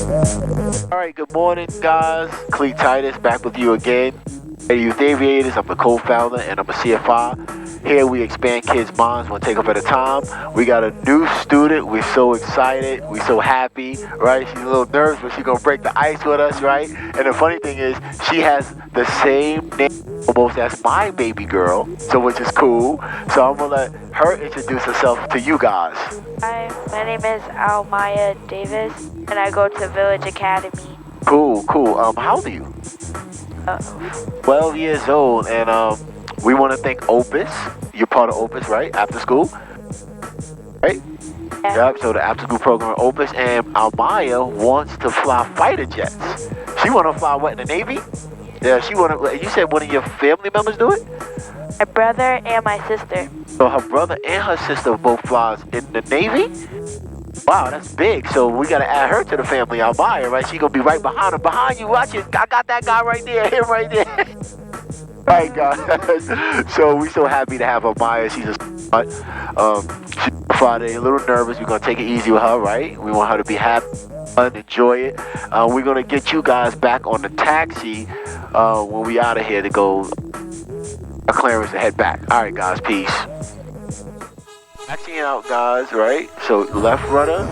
Alright, good morning guys. Clee Titus back with you again. Hey, Youth Aviators, I'm the co-founder and I'm a CFI. Here we expand kids' minds one take up at a time. We got a new student. We're so excited. We're so happy, right? She's a little nervous, but she's going to break the ice with us, right? And the funny thing is, she has the same name almost as my baby girl, so which is cool. So I'm going to let her introduce herself to you guys. Hi, my name is Almya Davis, and I go to Village Academy. Cool. How old are you? 12 years old, and we want to thank Opus. You're part of Opus, right? After school, right? Yeah. Yep. So the after school program at Opus, and Almya wants to fly fighter jets. She want to fly what, in the Navy? Yeah. She want to. You said one of your family members do it? My brother and my sister. So her brother and her sister both flies in the Navy? Wow, that's big. So we gotta add her to the family, Almya, right? She gonna be right behind her. Behind you, watch it. I got that guy right there, him right there. Alright guys. So we so happy to have Almya. She's a she's Friday, a little nervous. We're gonna take it easy with her, right? We want her to be happy, fun, enjoy it. We're gonna get you guys back on the taxi when we out of here to go a clearance to head back. Alright guys, peace. Taxiing out, guys, right? So left rudder,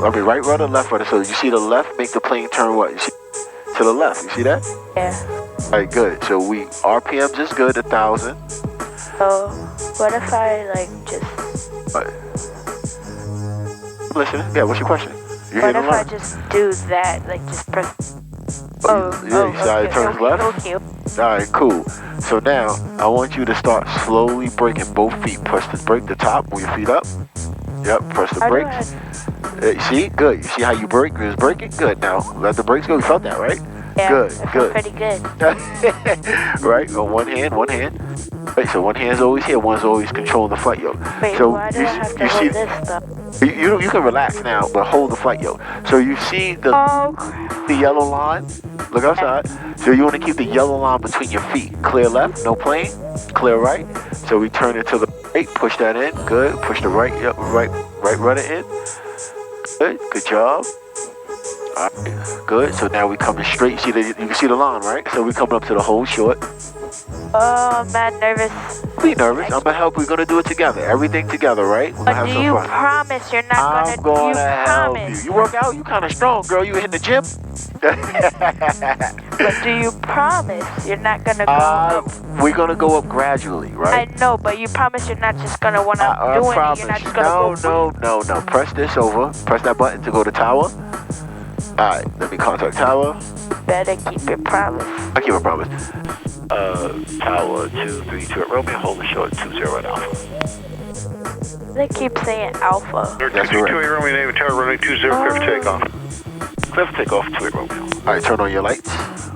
right rudder, left rudder. So you see the left, make the plane turn what? You see, to the left, you see that? Yeah. Alright, good. So RPMs is good, 1,000. So, what if I, just... What? I'm listening. Yeah, what's your question? What if I just do that, just press... You decided to turn left? Okay. Alright, cool. So now, I want you to start slowly braking both feet. Press the brake, the top, move your feet up. Yep, press the brakes. See? Good. You see how you brake? It's braking? Good. Now, let the brakes go. You felt that, right? Yeah, good. Pretty good. Right? On one hand. Right, so one hand's always here, one's always controlling the flight yoke. Wait, so why do I have to hold this though? You can relax now, but hold the flight yoke. So you see the yellow line? Look outside. So you want to keep the yellow line between your feet. Clear left, no plane. Clear right. So we turn it to the right, push that in. Good. Push the right rudder in. Good job. Alright, good. So now we coming straight. You can see the line, right? So we coming up to the hold short. Oh, I'm mad nervous. Be nervous. I'm gonna help. We're gonna do it together. Everything together, right? We're gonna have some fun. Promise you're not I'm gonna help you. You work out? You kind of strong, girl. You hitting the gym? But do you promise you're not gonna go up? We're gonna go up gradually, right? I know, but you promise you're not just gonna when I'm doing it. You're not just gonna No. Press this over. Press that button to go to tower. Alright, let me contact tower. Better keep your promise. I keep a promise. Tower 232 at Romeo, hold the short 20 at Alpha. They keep saying Alpha. That's correct. Romeo, name tower runway 20, clear for takeoff. Clear for takeoff, 2 at Romeo. Alright, turn on your lights.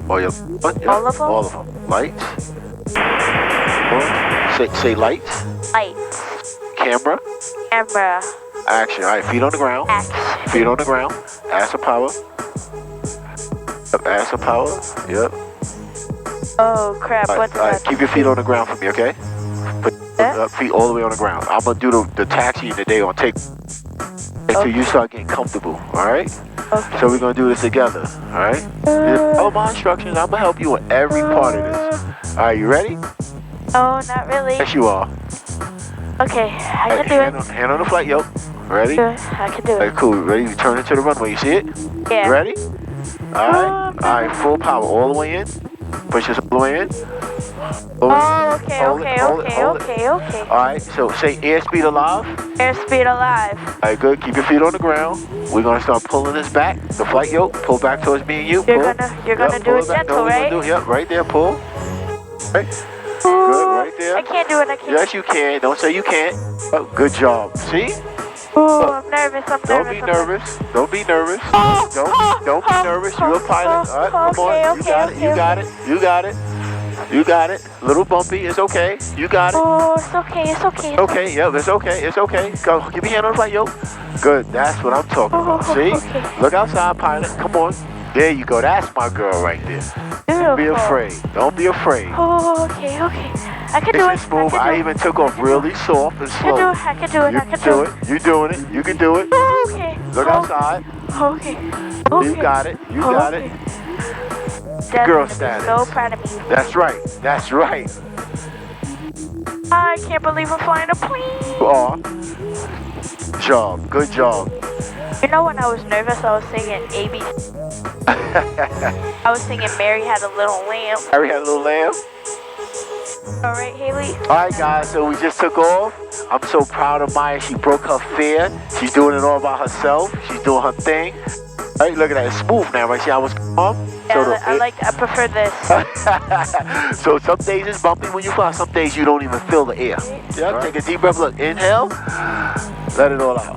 All of them? All of them. Lights. Say lights. Lights. Camera. Action. Alright, feet on the ground. Action. Feet on the ground. Ass of power. Ass of power. Yep. Oh crap, what did I keep your feet on the ground for me, okay? Put feet all the way on the ground. I'm gonna do the taxi today on take until you start getting comfortable, alright? Okay. So we're gonna do this together, alright? Follow my instructions, I'm gonna help you with every part of this. Alright, you ready? Oh, not really. Yes, you are. Okay, I can do it. Hand on the flight yoke. Ready? I can do it. Alright, cool. Ready? You turn into the runway. You see it? Yeah. You ready? Alright, full power all the way in. Push this all the way in. Okay. Alright, so say airspeed alive. Airspeed alive. Alright, good. Keep your feet on the ground. We're gonna start pulling this back. The flight yoke. Pull back towards me and you. You're gonna do it gentle, right? Yep, right there. Pull. Right. Good, right there. I can't do it. Yes, you can. Don't say you can't. Oh, good job. See? I'm nervous. Don't be nervous. Don't be nervous. Don't be nervous. You're a pilot. All right, come on. You got it. Little bumpy. It's okay. You got it. Oh, it's okay. Okay, yeah, it's okay. Go, give me a hand on the flight, yo. Good. That's what I'm talking about. See? Okay. Look outside, pilot. Come on. There you go. That's my girl right there. Don't be afraid. Don't be afraid. Oh, okay. I can do it. This is smooth. I even took off really soft and slow. I can do it. You can do it. You're doing it. You can do it. Okay. Look outside. Okay. You got it. You got it. Dad's Girl gonna be status. so proud of me. That's right. That's right. I can't believe I'm flying a plane. You are. Job. Good job. You know, when I was nervous, I was singing Aviation. I was singing Mary Had a Little Lamb. Harry had a little lamb. All right, Haley. All right, guys. So we just took off. I'm so proud of Maya. She broke her fear. She's doing it all by herself. She's doing her thing. All right, look at that. It's smooth now, right? See how it's calm? Yeah, I prefer this. So some days it's bumpy when you fly. Some days you don't even feel the air. Yeah. Take a deep breath. Look. Inhale. Let it all out.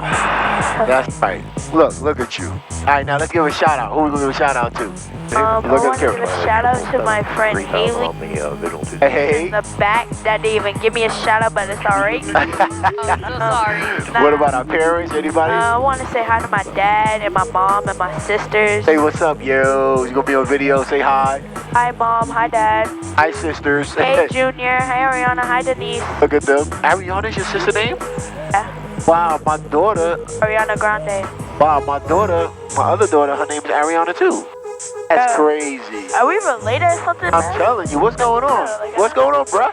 That's right. Look at you. All right, now let's give a shout out. Who are we gonna give a shout out to? I want to give a shout out to my friend Haley Hey. in the back that didn't even give me a shout out, but it's alright. I'm so sorry. What about our parents? Anybody? I want to say hi to my dad and my mom and my sisters. Hey, what's up, yo? You gonna be on video? Say hi. Hi, Mom. Hi, Dad. Hi, sisters. Hey, Junior. Hi, Ariana. Hi, Denise. Look at them. Ariana's your sister name? Yeah. Wow, my daughter. Ariana Grande. Wow, my other daughter, her name's Ariana too. That's crazy. Are we related or something? I'm telling you, what's going on? What's going on, bruh?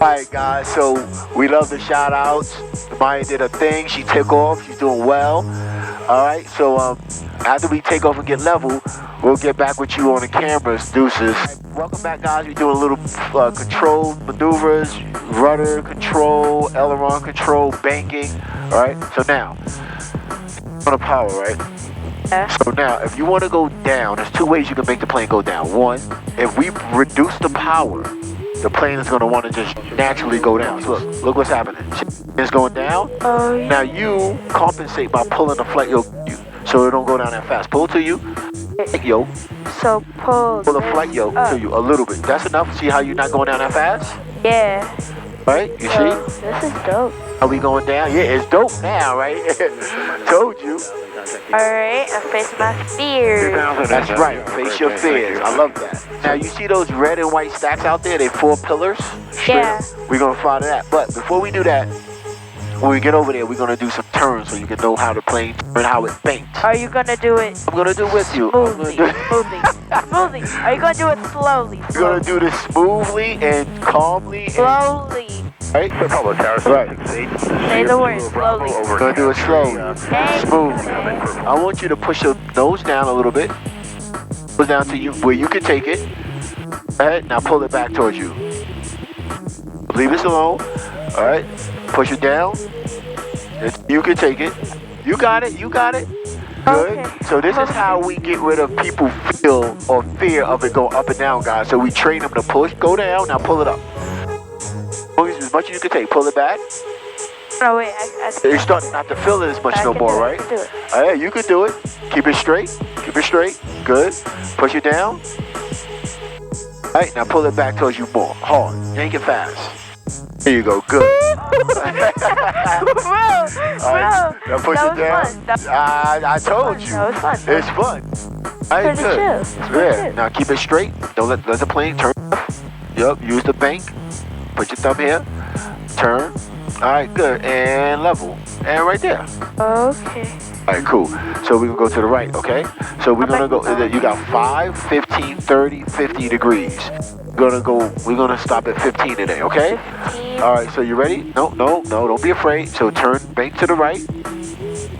Alright, guys, so we love the shout outs. Maya did her thing, she took off, she's doing well. Alright, so after we take off and get level, we'll get back with you on the cameras, deuces. Welcome back, guys. We're doing a little control maneuvers, rudder control, aileron control, banking. Alright, so now, on the power, right? Yeah. So now, if you want to go down, there's two ways you can make the plane go down. One, if we reduce the power, the plane is going to want to just naturally go down. So look what's happening. It's going down. Oh, yeah. Now you compensate by pulling the flight yoke to you, so it don't go down that fast. Pull to you, flight yoke. So pull Pull the flight yoke to you a little bit. That's enough. See how you're not going down that fast? Yeah. Right? You see? This is dope. Are we going down? Yeah, it's dope now, right? Told you. Alright, I'm facing my fears. That's right. Face your fears. I love that. Now you see those red and white stacks out there? They 4 pillars. Yeah. We're gonna fly to that. But before we do that, when we get over there, we're gonna do some turns so you can know how the plane and how it banks. Are you gonna do it I'm gonna do it with you. smoothly? Smoothly. Are you gonna do it slowly? We're gonna do this smoothly and calmly. Slowly. Right? Say the word slowly. We're gonna do it slowly. Smoothly. I want you to push your nose down a little bit. Pull down to you where you can take it. Alright, now pull it back towards you. Leave this alone. Alright. Push it down. You can take it. You got it. You got it. Good. Okay. So this is how we get rid of people feel or fear of it going up and down, guys. So we train them to push, go down, now pull it up. As much as you can take. Pull it back. No, wait. You're starting not to feel it as much no more, right? I can do it. Alright, you can do it. Keep it straight. Keep it straight. Good. Push it down. Alright, now pull it back towards you more. Hard. Yank it fast. There you go. Good. Alright, now push it down. I told you. That was fun. It's fun. Alright, Pretty good. chill. Yeah. Now keep it straight. Don't let the plane turn. Yup. Use the bank. Put your thumb here. Turn. Alright, good. And level. And right there. Okay. Alright, cool. So we're going to go to the right, okay? So we're going to go, you got 5, 15, 30, 50 degrees. We're going to stop at 15 today, okay? 15. Alright, so you ready? No, don't be afraid. So turn, bank to the right.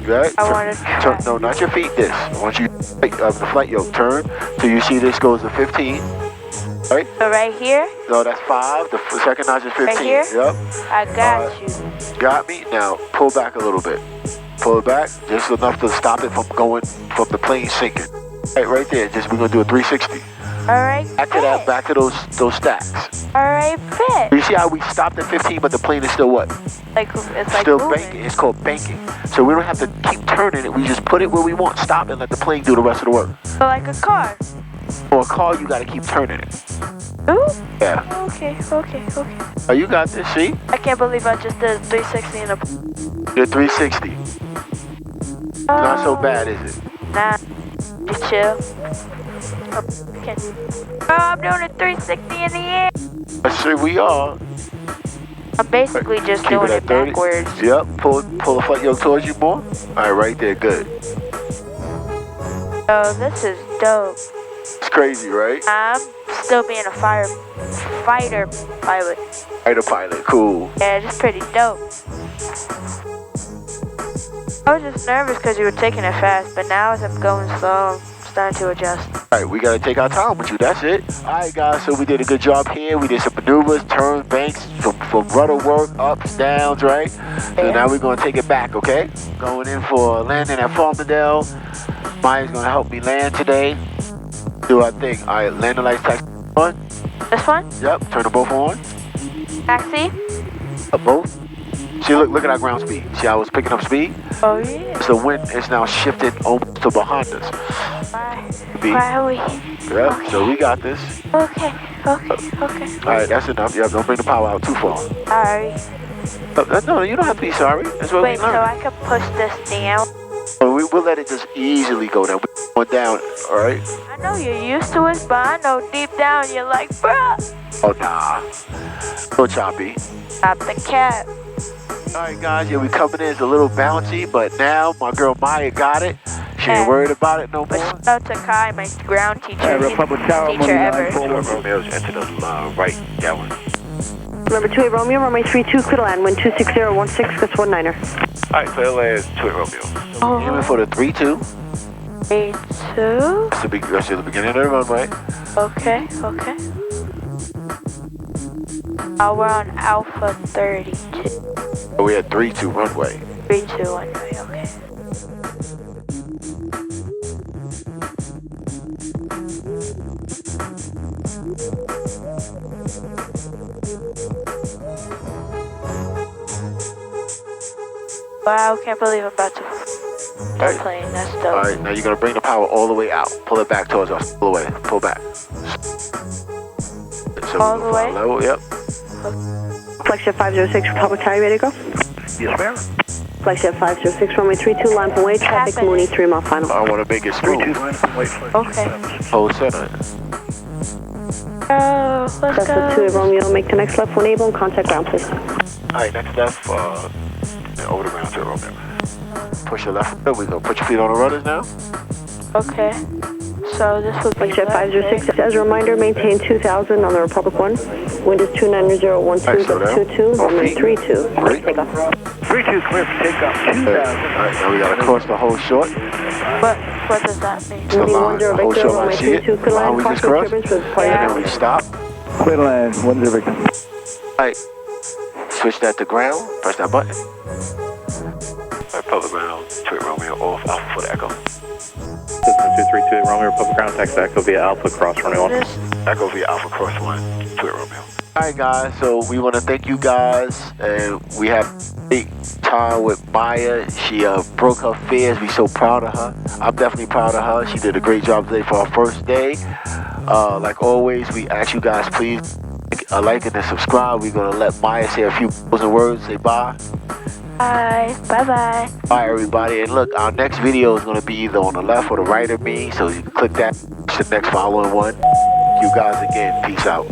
Good. I want to try. No, not your feet, this. I want you, the flight yoke, turn till you see this goes to 15. Right? So right here? No, that's 5. The second notch is 15. Right here? Yep. I got you. Got me? Now, pull back a little bit. Pull it back, just enough to stop it from the plane sinking. Right there. We're going to do a 360. Alright, Back to that, back to those stacks. Alright, bet. You see how we stopped at 15, but the plane is still what? It's like Still moving. banking. It's called banking. So we don't have to keep turning it. We just put it where we want, stop, and let the plane do the rest of the work. So like a car. For a car, you got to keep turning it. Ooh? Yeah. Okay. Oh, you got this, see? I can't believe I just did 360 in a... You're 360. Not so bad, is it? Nah. Just chill. Okay. Oh, I'm doing a 360 in the air. Sure we are. I'm basically just Keep doing it it at 30. backwards. Yep. Pull the flight yoke towards you more. All right, right there. Good. Oh, this is dope. It's crazy, right? I'm still being a fighter pilot. Fighter pilot, cool. Yeah, just pretty dope. I was just nervous because you were taking it fast, but now as I'm going slow, I'm starting to adjust. All right, we gotta take our time with you. That's it. All right, guys. So we did a good job here. We did some maneuvers, turns, banks, from rudder work, ups, downs, right? So now we're gonna take it back, okay? Going in for a landing at Farmingdale. Maya's gonna help me land today. Do our thing. All right, landing lights, taxi on. This one? Yep. Turn them both on. Taxi? Both. See, look at our ground speed. See how it's picking up speed? Oh, yeah. So the wind is now shifted almost to behind us. Why are we? Yep. Okay. So we got this. Okay. All right, that's enough. Yep. Don't bring the power out too far. Sorry. No, you don't have to be sorry. That's what Wait, we so learned. I can push this down? We'll let it just easily go down. We're going down, all right? I know you're used to it, but I know deep down you're like, bruh. Oh, nah. So choppy. Stop the cap. All right, guys. Yeah, we coming in. It's a little bouncy, but now my girl Maya got it. She ain't worried about it no But more. shout out to Kai, my ground teacher. Republic Tower, Teacher ever. Romeo's enter the right, that one. Number 28 Romeo, runway 32, clear to land, wind 26016, gust 19er. All right, clear land, 28 Romeo. Aiming for the 3-2. 3-2. That's the beginning of the runway. Okay. We're on Alpha 32. We had 3-2 runway. 3-2 runway, okay. Wow, can't believe I'm about to start playing. That's dope. All right, now you're gonna bring the power all the way out. Pull it back towards us. Pull away. Pull back. So All the way? Level. Yep. Flexjet 506, Republic Tower, ready to go? Yes, ma'am. Flexjet 506, runway 32, line from way, traffic, Happening. Mooney, 3 mile final. I want to make it smooth. 3-2 line from White Flag. Okay. Hold center. Let's Delta go. 2 Romeo, make the next left, when able, and contact ground, please. All right, next left. Over the ground to the Romeo. Push your left. We're gonna put your feet on the rudders now. Okay. So this would be Flexjet 506, as a reminder, maintain 2000 on the Republic 1. Wind is 29012, slow down. 22, runway 32. Great. Take off. 3-2 clear for takeoff, 2000. All right, now we gotta cross the whole short. What does that mean? The Mooney line, 10 the whole Victor, short line. runway See it? 32, clear Line land, we just caution crossed. turbines for And fire. then we stop. Clear land, 10 Victor. All right. Switch that to ground. Press that button. All right, public ground. 28 Romeo off. Alpha for the echo. System 232 Romeo Republic ground taxi echo via Alpha cross runway 1. Echo via Alpha cross 1. 28 Romeo. All right, guys. So we want to thank you guys, and we have a great time with Maya. She broke her fears. We're so proud of her. I'm definitely proud of her. She did a great job today for our first day. Like always, we ask you guys, please like and subscribe. We're gonna let Maya say a few closing words. Say bye. Bye. Bye-bye. Bye, everybody. And look, our next video is gonna be either on the left or the right of me. So you can click that. The next following one. You guys again. Peace out.